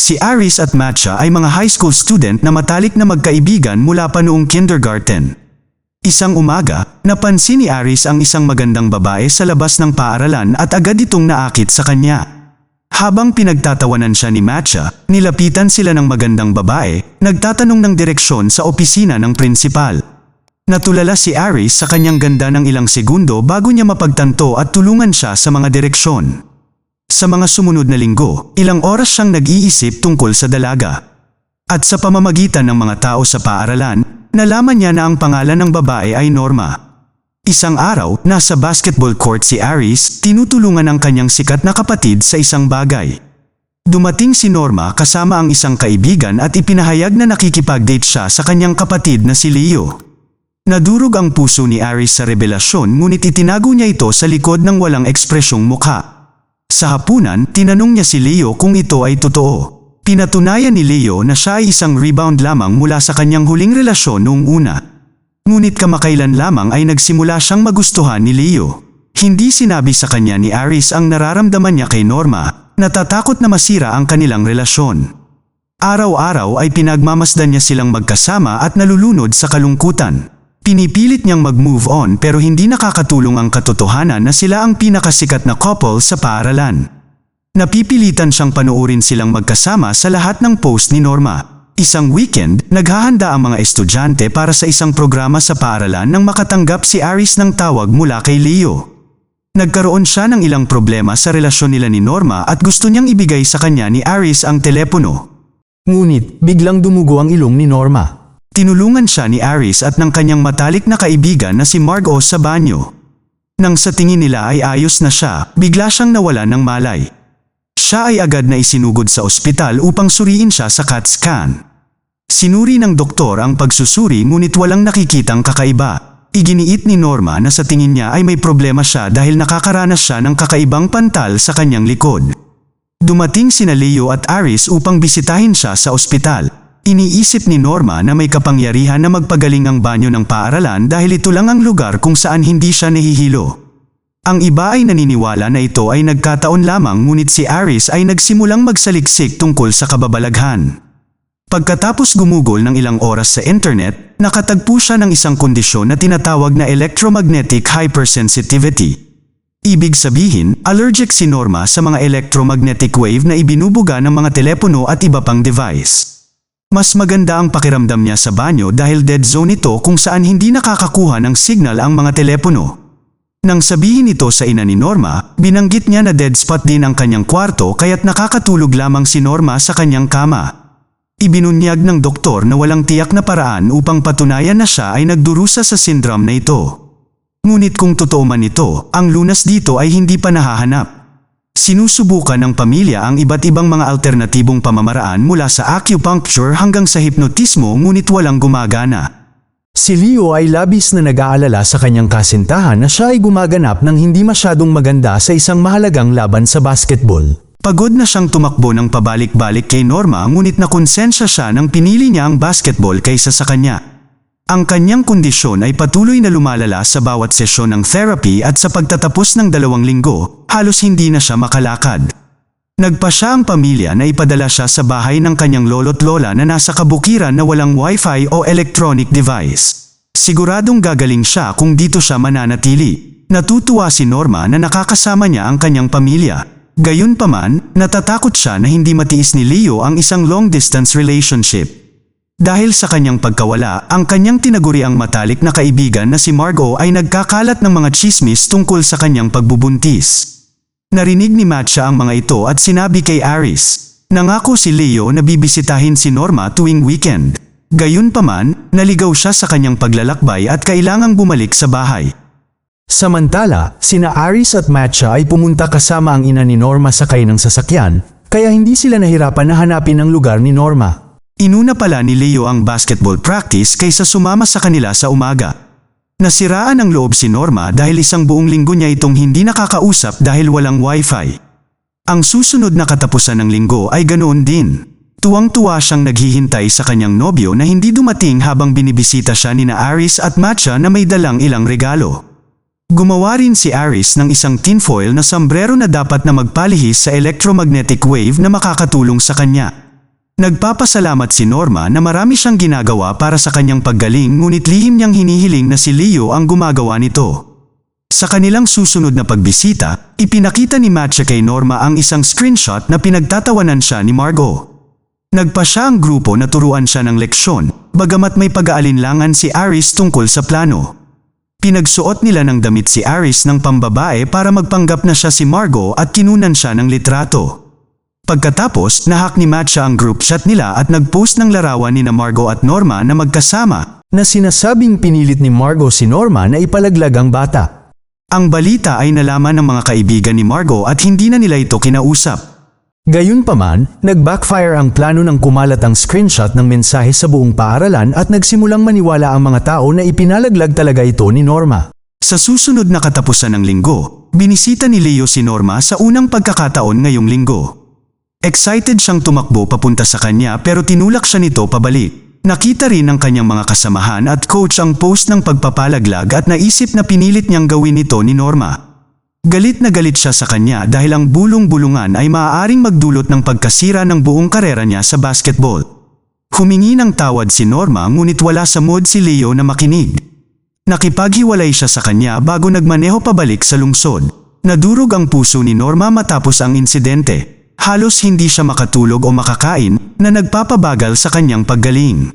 Si Aris at Matcha ay mga high school student na matalik na magkaibigan mula pa noong kindergarten. Isang umaga, napansin ni Aris ang isang magandang babae sa labas ng paaralan at agad itong naakit sa kanya. Habang pinagtatawanan siya ni Matcha, nilapitan sila ng magandang babae, nagtatanong ng direksyon sa opisina ng prinsipal. Natulala si Aris sa kanyang ganda ng ilang segundo bago niya mapagtanto at tulungan siya sa mga direksyon. Sa mga sumunod na linggo, ilang oras siyang nag-iisip tungkol sa dalaga. At sa pamamagitan ng mga tao sa paaralan, nalaman niya na ang pangalan ng babae ay Norma. Isang araw, nasa basketball court si Aris, tinutulungan ang kanyang sikat na kapatid sa isang bagay. Dumating si Norma kasama ang isang kaibigan at ipinahayag na nakikipag-date siya sa kanyang kapatid na si Leo. Nadurog ang puso ni Aris sa revelasyon ngunit itinago niya ito sa likod ng walang ekspresyong mukha. Sa hapunan, tinanong niya si Leo kung ito ay totoo. Pinatunayan ni Leo na siya ay isang rebound lamang mula sa kanyang huling relasyon noong una. Ngunit kamakailan lamang ay nagsimula siyang magustuhan ni Leo. Hindi sinabi sa kanya ni Aris ang nararamdaman niya kay Norma, natatakot na masira ang kanilang relasyon. Araw-araw ay pinagmamasdan niya silang magkasama at nalulunod sa kalungkutan. Pinipilit niyang mag-move on pero hindi nakakatulong ang katotohanan na sila ang pinakasikat na couple sa paaralan. Napipilitan siyang panoorin silang magkasama sa lahat ng post ni Norma. Isang weekend, naghahanda ang mga estudyante para sa isang programa sa paaralan nang makatanggap si Aris ng tawag mula kay Leo. Nagkaroon siya ng ilang problema sa relasyon nila ni Norma at gusto niyang ibigay sa kanya ni Aris ang telepono. Ngunit, biglang dumugo ang ilong ni Norma. Tinulungan siya ni Aris at ng kanyang matalik na kaibigan na si Margot sa banyo. Nang sa tingin nila ay ayos na siya, bigla siyang nawala ng malay. Siya ay agad na isinugod sa ospital upang suriin siya sa CAT scan. Sinuri ng doktor ang pagsusuri ngunit walang nakikitang kakaiba. Iginiit ni Norma na sa tingin niya ay may problema siya dahil nakakaranas siya ng kakaibang pantal sa kanyang likod. Dumating sina Leo at Aris upang bisitahin siya sa ospital. Iniisip ni Norma na may kapangyarihan na magpagaling ang banyo ng paaralan dahil ito lang ang lugar kung saan hindi siya nahihilo. Ang iba ay naniniwala na ito ay nagkataon lamang ngunit si Aris ay nagsimulang magsaliksik tungkol sa kababalaghan. Pagkatapos gumugol ng ilang oras sa internet, nakatagpo siya ng isang kondisyon na tinatawag na electromagnetic hypersensitivity. Ibig sabihin, allergic si Norma sa mga electromagnetic wave na ibinubuga ng mga telepono at iba pang device. Mas maganda ang pakiramdam niya sa banyo dahil dead zone ito kung saan hindi nakakakuha ng signal ang mga telepono. Nang sabihin ito sa ina ni Norma, binanggit niya na dead spot din ang kanyang kwarto kaya't nakakatulog lamang si Norma sa kanyang kama. Ibinunyag ng doktor na walang tiyak na paraan upang patunayan na siya ay nagdurusa sa syndrome na ito. Ngunit kung totoo man ito, ang lunas dito ay hindi pa nahahanap. Sinusubukan ng pamilya ang iba't ibang mga alternatibong pamamaraan mula sa acupuncture hanggang sa hipnotismo ngunit walang gumagana. Si Leo ay labis na nag-aalala sa kanyang kasintahan na siya ay gumaganap ng hindi masyadong maganda sa isang mahalagang laban sa basketball. Pagod na siyang tumakbo ng pabalik-balik kay Norma ngunit nakonsensya siya nang pinili niya ang basketball kaysa sa kanya. Ang kanyang kondisyon ay patuloy na lumalala sa bawat sesyon ng therapy at sa pagtatapos ng 2 linggo, halos hindi na siya makalakad. Nagpa siya ang pamilya na ipadala siya sa bahay ng kanyang lolo't lola na nasa kabukiran na walang wifi o electronic device. Siguradong gagaling siya kung dito siya mananatili. Natutuwa si Norma na nakakasama niya ang kanyang pamilya. Gayunpaman, natatakot siya na hindi matiis ni Leo ang isang long-distance relationship. Dahil sa kanyang pagkawala, ang kanyang tinaguriang matalik na kaibigan na si Margot ay nagkakalat ng mga tsismis tungkol sa kanyang pagbubuntis. Narinig ni Matcha ang mga ito at sinabi kay Aris. Nangako si Leo na bibisitahin si Norma tuwing weekend. Gayunpaman, naligaw siya sa kanyang paglalakbay at kailangang bumalik sa bahay. Samantala, sina Aris at Matcha ay pumunta kasama ang ina ni Norma sakay ng sasakyan, kaya hindi sila nahirapan na hanapin ang lugar ni Norma. Inuna pala ni Leo ang basketball practice kaysa sumama sa kanila sa umaga. Nasiraan ang loob si Norma dahil isang buong linggo niya itong hindi nakakausap dahil walang wifi. Ang susunod na katapusan ng linggo ay ganoon din. Tuwang-tuwa siyang naghihintay sa kanyang nobyo na hindi dumating habang binibisita siya nina Aris at Matcha na may dalang ilang regalo. Gumawa rin si Aris ng isang tinfoil na sombrero na dapat na magpalihis sa electromagnetic wave na makakatulong sa kanya. Nagpapasalamat si Norma na marami siyang ginagawa para sa kanyang paggaling ngunit lihim niyang hinihiling na si Leo ang gumagawa nito. Sa kanilang susunod na pagbisita, ipinakita ni Matcha kay Norma ang isang screenshot na pinagtatawanan siya ni Margot. Nagpa siya ang grupo na turuan siya ng leksyon, bagamat may pag-aalinlangan si Aris tungkol sa plano. Pinagsuot nila ng damit si Aris ng pambabae para magpanggap na siya si Margot at kinunan siya ng litrato. Pagkatapos, nahak ni Matcha ang group chat nila at nag-post ng larawan ni Margot at Norma na magkasama. Na sinasabing pinilit ni Margot si Norma na ipalaglag ang bata. Ang balita ay nalaman ng mga kaibigan ni Margot at hindi na nila ito kinausap. Gayunpaman, nag-backfire ang plano ng kumalat ang screenshot ng mensahe sa buong paaralan at nagsimulang maniwala ang mga tao na ipinalaglag talaga ito ni Norma. Sa susunod na katapusan ng linggo, binisita ni Leo si Norma sa unang pagkakataon ngayong linggo. Excited siyang tumakbo papunta sa kanya pero tinulak siya nito pabalik. Nakita rin ng kanyang mga kasamahan at coach ang post ng pagpapalaglag at naisip na pinilit niyang gawin ito ni Norma. Galit na galit siya sa kanya dahil ang bulong-bulungan ay maaaring magdulot ng pagkasira ng buong karera niya sa basketball. Humingi ng tawad si Norma ngunit wala sa mood si Leo na makinig. Nakipaghiwalay siya sa kanya bago nagmaneho pabalik sa lungsod. Nadurog ang puso ni Norma matapos ang insidente. Halos hindi siya makatulog o makakain na nagpapabagal sa kanyang paggaling.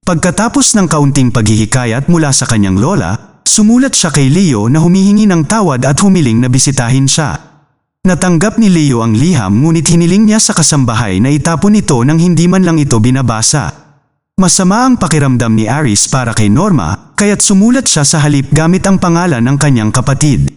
Pagkatapos ng kaunting paghihikayat mula sa kanyang lola, sumulat siya kay Leo na humihingi ng tawad at humiling na bisitahin siya. Natanggap ni Leo ang liham ngunit hiniling niya sa kasambahay na itapon ito nang hindi man lang ito binabasa. Masama ang pakiramdam ni Aris para kay Norma kaya't sumulat siya sa halip gamit ang pangalan ng kanyang kapatid.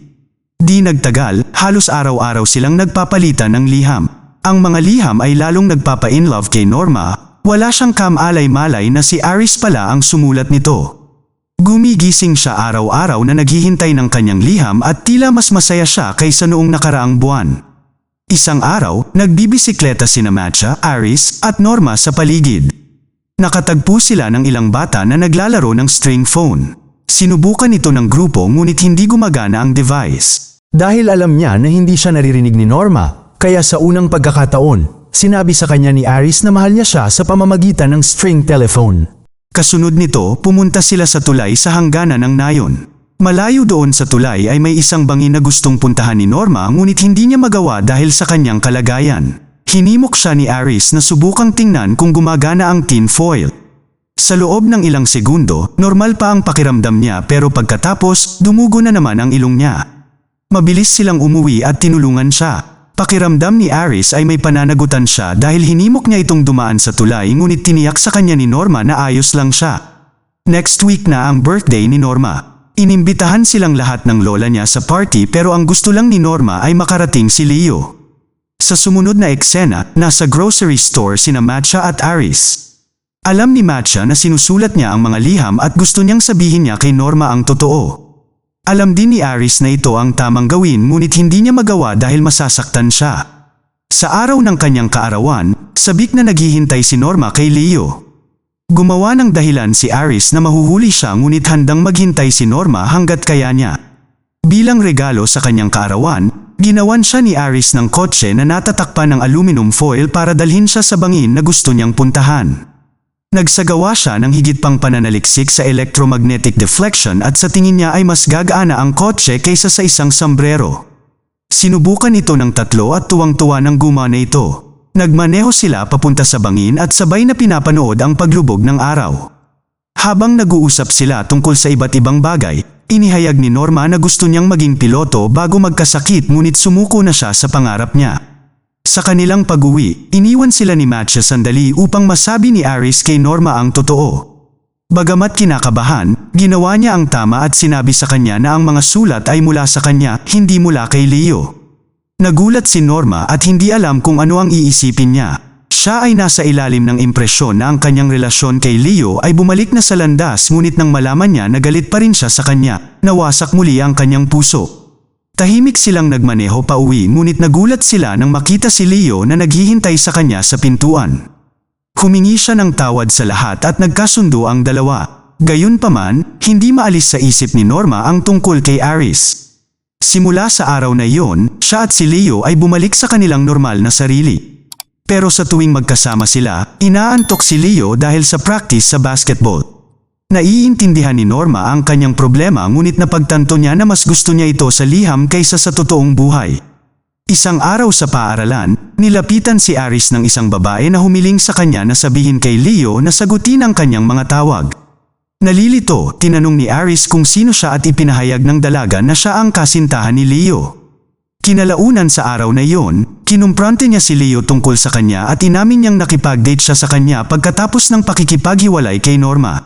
Di nagtagal, halos araw-araw silang nagpapalitan ng liham. Ang mga liham ay lalong nagpapa-inlove kay Norma, wala siyang kamalay-malay na si Aris pala ang sumulat nito. Gumigising siya araw-araw na naghihintay ng kanyang liham at tila mas masaya siya kaysa noong nakaraang buwan. Isang araw, nagbibisikleta sina Matcha, Aris at Norma sa paligid. Nakatagpo sila ng ilang bata na naglalaro ng string phone. Sinubukan ito ng grupo ngunit hindi gumagana ang device. Dahil alam niya na hindi siya naririnig ni Norma, kaya sa unang pagkakataon, sinabi sa kanya ni Aris na mahal niya siya sa pamamagitan ng string telephone. Kasunod nito, pumunta sila sa tulay sa hangganan ng nayon. Malayo doon sa tulay ay may isang bangin na gustong puntahan ni Norma ngunit hindi niya magawa dahil sa kanyang kalagayan. Hinimok siya ni Aris na subukang tingnan kung gumagana ang tin foil. Sa loob ng ilang segundo, normal pa ang pakiramdam niya pero pagkatapos, dumugo na naman ang ilong niya. Mabilis silang umuwi at tinulungan siya. Pakiramdam ni Aris ay may pananagutan siya dahil hinimok niya itong dumaan sa tulay ngunit tiniyak sa kanya ni Norma na ayos lang siya. Next week na ang birthday ni Norma. Inimbitahan silang lahat ng lola niya sa party pero ang gusto lang ni Norma ay makarating si Leo. Sa sumunod na eksena, nasa grocery store sina Matcha at Aris. Alam ni Matcha na sinusulat niya ang mga liham at gusto niyang sabihin niya kay Norma ang totoo. Alam din ni Aris na ito ang tamang gawin ngunit hindi niya magawa dahil masasaktan siya. Sa araw ng kanyang kaarawan, sabik na naghihintay si Norma kay Leo. Gumawa ng dahilan si Aris na mahuhuli siya ngunit handang maghintay si Norma hanggat kaya niya. Bilang regalo sa kanyang kaarawan, ginawan siya ni Aris ng kotse na natatakpan ng aluminum foil para dalhin siya sa bangin na gusto niyang puntahan. Nagsagawa siya ng higit pang pananaliksik sa electromagnetic deflection at sa tingin niya ay mas gagaana ang kotse kaysa sa isang sombrero. Sinubukan ito ng 3 at tuwang-tuwa ng gumana ito. Nagmaneho sila papunta sa bangin at sabay na pinapanood ang paglubog ng araw. Habang nag-uusap sila tungkol sa iba't ibang bagay, inihayag ni Norma na gusto niyang maging piloto bago magkasakit ngunit sumuko na siya sa pangarap niya. Sa kanilang pag-uwi, iniwan sila ni Matcha sandali upang masabi ni Aris kay Norma ang totoo. Bagamat kinakabahan, ginawa niya ang tama at sinabi sa kanya na ang mga sulat ay mula sa kanya, hindi mula kay Leo. Nagulat si Norma at hindi alam kung ano ang iisipin niya. Siya ay nasa ilalim ng impresyon na ang kanyang relasyon kay Leo ay bumalik na sa landas ngunit nang malaman niya na galit pa rin siya sa kanya, nawasak muli ang kanyang puso. Tahimik silang nagmaneho pa uwi ngunit nagulat sila nang makita si Leo na naghihintay sa kanya sa pintuan. Humingi siya ng tawad sa lahat at nagkasundo ang dalawa. Gayunpaman, hindi maalis sa isip ni Norma ang tungkol kay Aris. Simula sa araw na iyon, siya at si Leo ay bumalik sa kanilang normal na sarili. Pero sa tuwing magkasama sila, inaantok si Leo dahil sa practice sa basketball. Naiintindihan ni Norma ang kanyang problema ngunit napagtanto niya na mas gusto niya ito sa liham kaysa sa totoong buhay. Isang araw sa paaralan, nilapitan si Aris ng isang babae na humiling sa kanya na sabihin kay Leo na sagutin ang kanyang mga tawag. Nalilito, tinanong ni Aris kung sino siya at ipinahayag ng dalaga na siya ang kasintahan ni Leo. Kinalaunan sa araw na iyon, kinumpronte niya si Leo tungkol sa kanya at inamin niyang nakipag-date siya sa kanya pagkatapos ng pakikipaghiwalay kay Norma.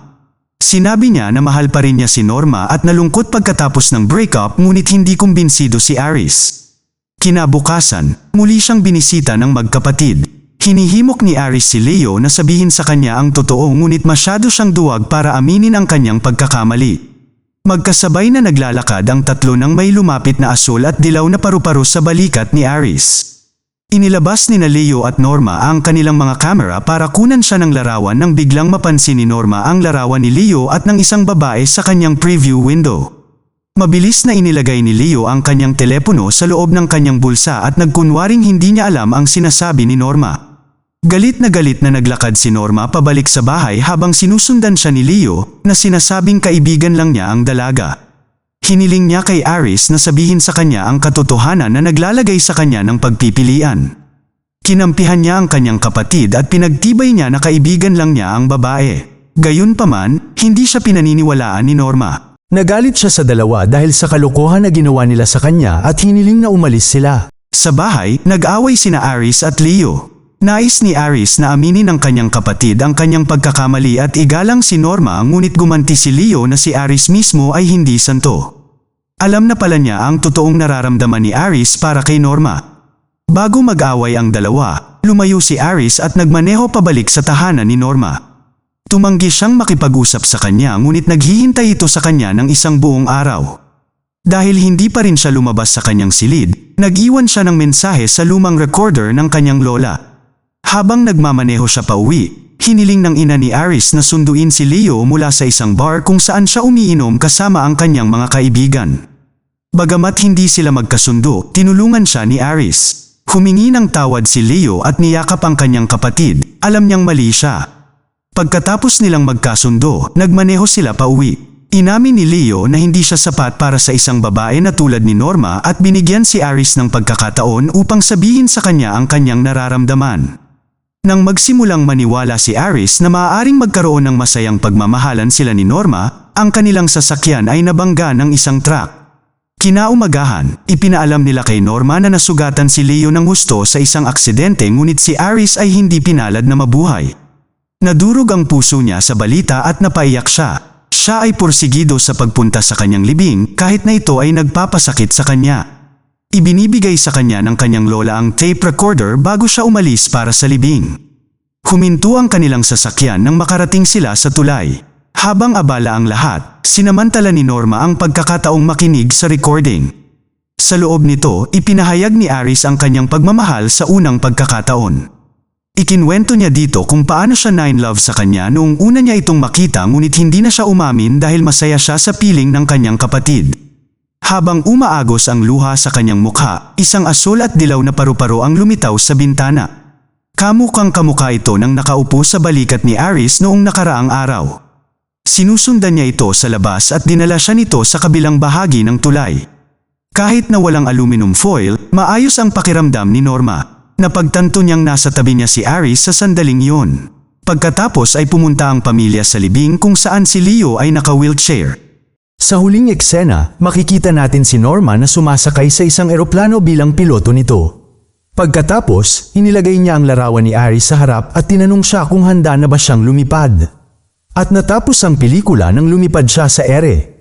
Sinabi niya na mahal pa rin niya si Norma at nalungkot pagkatapos ng breakup ngunit hindi kumbinsido si Aris. Kinabukasan, muli siyang binisita ng magkapatid. Hinihimok ni Aris si Leo na sabihin sa kanya ang totoo ngunit masyado siyang duwag para aminin ang kanyang pagkakamali. Magkasabay na naglalakad ang tatlo nang may lumapit na asul at dilaw na paru-paro sa balikat ni Aris. Inilabas ni Leo at Norma ang kanilang mga kamera para kunan siya ng larawan nang biglang mapansin ni Norma ang larawan ni Leo at ng isang babae sa kanyang preview window. Mabilis na inilagay ni Leo ang kanyang telepono sa loob ng kanyang bulsa at nagkunwaring hindi niya alam ang sinasabi ni Norma. Galit na naglakad si Norma pabalik sa bahay habang sinusundan siya ni Leo na sinasabing kaibigan lang niya ang dalaga. Hiniling niya kay Aris na sabihin sa kanya ang katotohanan na naglalagay sa kanya ng pagpipilian. Kinampihan niya ang kanyang kapatid at pinagtibay niya na kaibigan lang niya ang babae. Gayunpaman, hindi siya pinaniniwalaan ni Norma. Nagalit siya sa dalawa dahil sa kalokohan na ginawa nila sa kanya at hiniling na umalis sila. Sa bahay, nag-away sina Aris at Leo. Nais ni Aris na aminin ng kanyang kapatid ang kanyang pagkakamali at igalang si Norma ngunit gumanti si Leo na si Aris mismo ay hindi santo. Alam na pala niya ang totoong nararamdaman ni Aris para kay Norma. Bago mag-away ang dalawa, lumayo si Aris at nagmaneho pabalik sa tahanan ni Norma. Tumanggi siyang makipag-usap sa kanya ngunit naghihintay ito sa kanya ng isang buong araw. Dahil hindi pa rin siya lumabas sa kanyang silid, nag-iwan siya ng mensahe sa lumang recorder ng kanyang lola. Habang nagmamaneho siya pauwi, hiniling ng ina ni Aris na sunduin si Leo mula sa isang bar kung saan siya umiinom kasama ang kanyang mga kaibigan. Bagamat hindi sila magkasundo, tinulungan siya ni Aris. Humingi ng tawad si Leo at niyakap ang kanyang kapatid, alam niyang mali siya. Pagkatapos nilang magkasundo, nagmaneho sila pauwi. Inamin ni Leo na hindi siya sapat para sa isang babae na tulad ni Norma at binigyan si Aris ng pagkakataon upang sabihin sa kanya ang kanyang nararamdaman. Nang magsimulang maniwala si Aris na maaaring magkaroon ng masayang pagmamahalan sila ni Norma, ang kanilang sasakyan ay nabangga ng isang truck. Kinaumagahan, ipinaalam nila kay Norma na nasugatan si Leo ng husto sa isang aksidente ngunit si Aris ay hindi pinalad na mabuhay. Nadurog ang puso niya sa balita at napaiyak siya. Siya ay porsigido sa pagpunta sa kanyang libing kahit na ito ay nagpapasakit sa kanya. Ibinibigay sa kanya ng kanyang lola ang tape recorder bago siya umalis para sa libing. Huminto ang kanilang sasakyan nang makarating sila sa tulay. Habang abala ang lahat, sinamantala ni Norma ang pagkakataong makinig sa recording. Sa loob nito, ipinahayag ni Aris ang kanyang pagmamahal sa unang pagkakataon. Ikinwento niya dito kung paano siya nine-love sa kanya noong una niya itong makita ngunit hindi na siya umamin dahil masaya siya sa piling ng kanyang kapatid. Habang umaagos ang luha sa kanyang mukha, isang asul at dilaw na paru-paro ang lumitaw sa bintana. Kamukhang kamukha ito nang nakaupo sa balikat ni Aris noong nakaraang araw. Sinusundan niya ito sa labas at dinala siya nito sa kabilang bahagi ng tulay. Kahit na walang aluminum foil, maayos ang pakiramdam ni Norma. Napagtanto niyang nasa tabi niya si Aris sa sandaling iyon. Pagkatapos ay pumunta ang pamilya sa libing kung saan si Leo ay naka-wheelchair. Sa huling eksena, makikita natin si Norma na sumasakay sa isang eroplano bilang piloto nito. Pagkatapos, inilagay niya ang larawan ni Aris sa harap at tinanong siya kung handa na ba siyang lumipad. At natapos ang pelikula nang lumipad siya sa ere.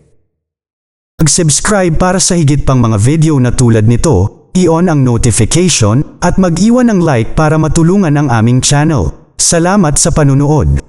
Mag-subscribe para sa higit pang mga video na tulad nito, i-on ang notification at mag-iwan ng like para matulungan ang aming channel. Salamat sa panunood.